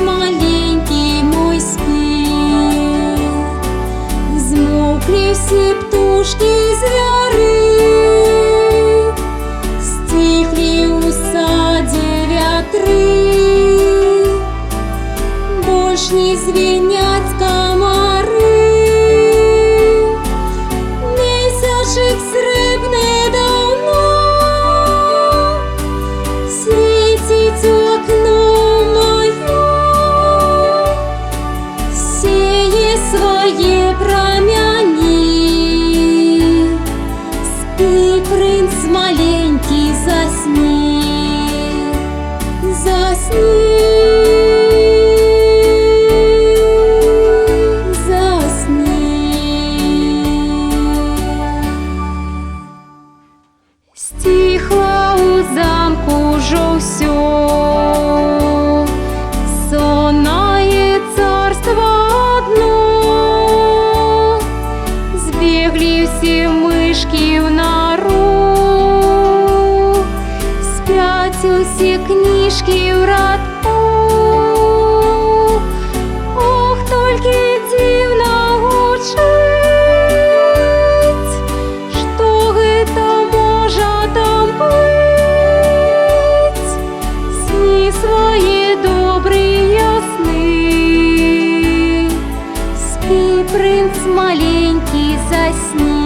маленький мой, спи. Змокли всі птушки з яри, стихли у саде вятри, больш не звенят комары. Месячик срібний давно світить у окно моє, сіє своє промяни. Спи, принц маленький, засни, засни. Стихло у замку ўжо ўсё, сонное царство одно. Збеглі ўсе мышкі ў нору, спяць усе кніжкі ў радку. Ох, толькі дзіўна гучыць, што гэта можа там быць. Сні свае добрыя сны, спи, принц маленький, засни.